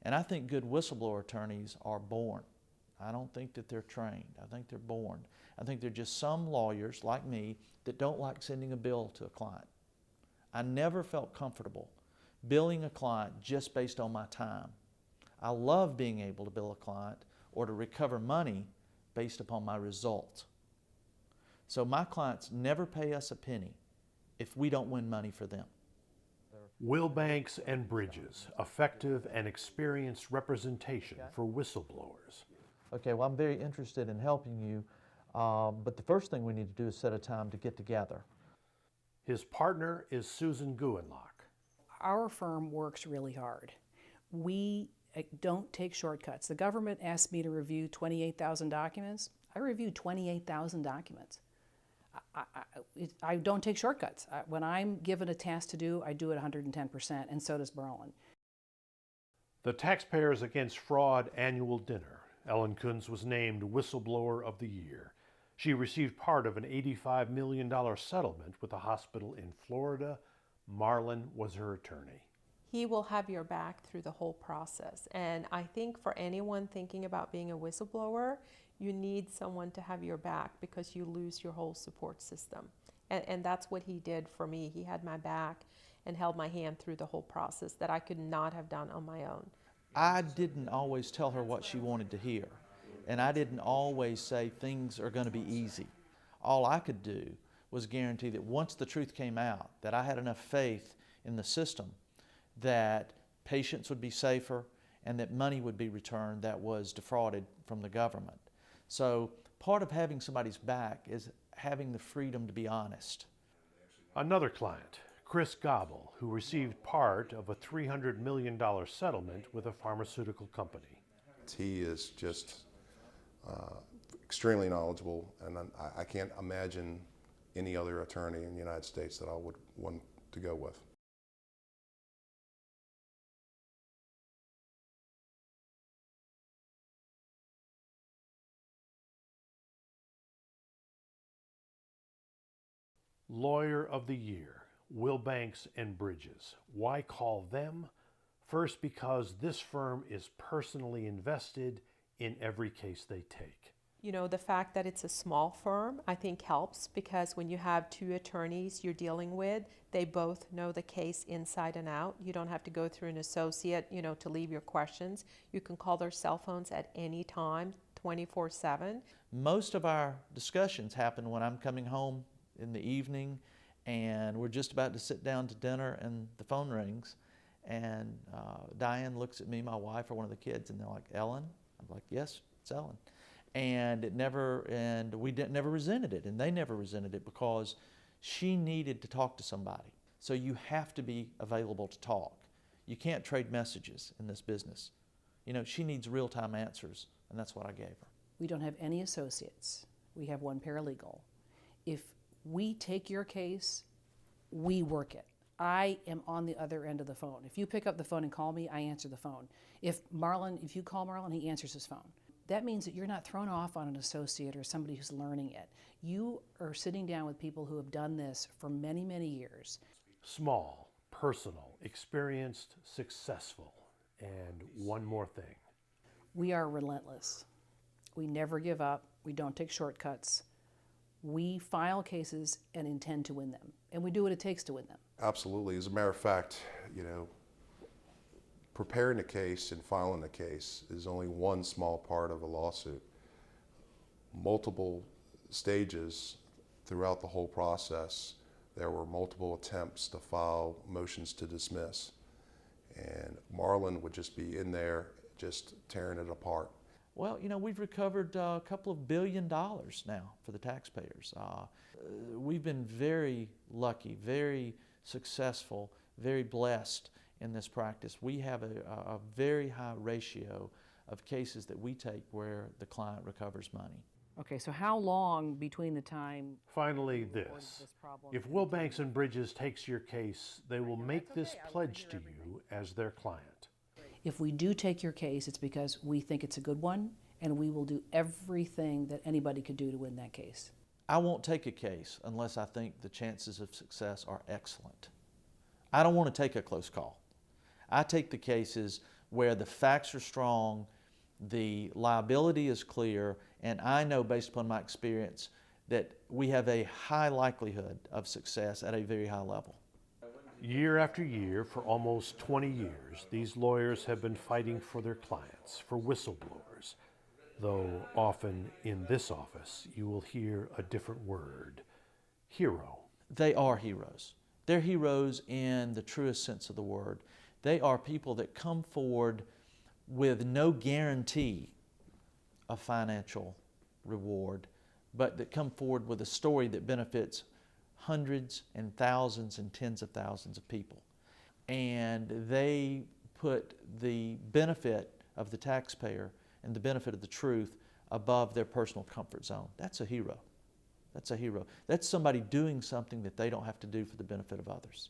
And I think good whistleblower attorneys are born. I don't think that they're trained. I think they're born. I think they're just some lawyers like me that don't like sending a bill to a client. I never felt comfortable billing a client just based on my time. I love being able to bill a client or to recover money based upon my results. So my clients never pay us a penny if we don't win money for them. Wilbanks and Bridges, effective and experienced representation for whistleblowers. Okay, well, I'm very interested in helping you, but the first thing we need to do is set a time to get together. His partner is Susan Guenlock. Our firm works really hard. We don't take shortcuts. The government asked me to review 28,000 documents. I reviewed 28,000 documents. I don't take shortcuts. When I'm given a task to do, I do it 110%, and so does Marlon. The Taxpayers Against Fraud annual dinner. Ellen Kunz was named Whistleblower of the Year. She received part of an $85 million settlement with a hospital in Florida. Marlon was her attorney. He will have your back through the whole process. And I think for anyone thinking about being a whistleblower, you need someone to have your back because you lose your whole support system. And that's what he did for me. He had my back and held my hand through the whole process that I could not have done on my own. I didn't always tell her what she wanted to hear, and I didn't always say things are going to be easy. All I could do was guarantee that once the truth came out, that I had enough faith in the system that patients would be safer and that money would be returned that was defrauded from the government. So part of having somebody's back is having the freedom to be honest. Another client, Chris Gobble, who received part of a $300 million settlement with a pharmaceutical company. He is just extremely knowledgeable, and I can't imagine any other attorney in the United States that I would want to go with. Lawyer of the Year, Wilbanks and Bridges. Why call them? First, because this firm is personally invested in every case they take. You know, the fact that it's a small firm, I think helps because when you have two attorneys you're dealing with, they both know the case inside and out. You don't have to go through an associate, to leave your questions. You can call their cell phones at any time, 24/7. Most of our discussions happen when I'm coming home in the evening and we're just about to sit down to dinner and the phone rings and Diane looks at me, my wife, or one of the kids, and they're like, "Ellen?" I'm like, "Yes, it's Ellen." And we never resented it, and they never resented it because she needed to talk to somebody. So you have to be available to talk. You can't trade messages in this business. She needs real-time answers, and that's what I gave her. We don't have any associates. We have one paralegal. If we take your case, we work it. I am on the other end of the phone. If you pick up the phone and call me, I answer the phone. If you call Marlon, he answers his phone. That means that you're not thrown off on an associate or somebody who's learning it. You are sitting down with people who have done this for many, many years. Small, personal, experienced, successful. And one more thing. We are relentless. We never give up. We don't take shortcuts. We file cases and intend to win them. And we do what it takes to win them. Absolutely. As a matter of fact, preparing a case and filing a case is only one small part of a lawsuit. Multiple stages throughout the whole process, there were multiple attempts to file motions to dismiss. And Marlon would just be in there just tearing it apart. Well, we've recovered a couple of $1 billion now for the taxpayers. We've been very lucky, very successful, very blessed in this practice. We have a very high ratio of cases that we take where the client recovers money. Okay, so how long between the time... Finally, this. If Wilbanks and Bridges takes your case, they will make this pledge to you as their client. If we do take your case, it's because we think it's a good one, and we will do everything that anybody could do to win that case. I won't take a case unless I think the chances of success are excellent. I don't want to take a close call. I take the cases where the facts are strong, the liability is clear, and I know based upon my experience that we have a high likelihood of success at a very high level. Year after year, for almost 20 years, these lawyers have been fighting for their clients, for whistleblowers, though often in this office you will hear a different word, hero. They are heroes. They're heroes in the truest sense of the word. They are people that come forward with no guarantee of financial reward, but that come forward with a story that benefits hundreds and thousands and tens of thousands of people. And they put the benefit of the taxpayer and the benefit of the truth above their personal comfort zone. That's a hero. That's a hero. That's somebody doing something that they don't have to do for the benefit of others.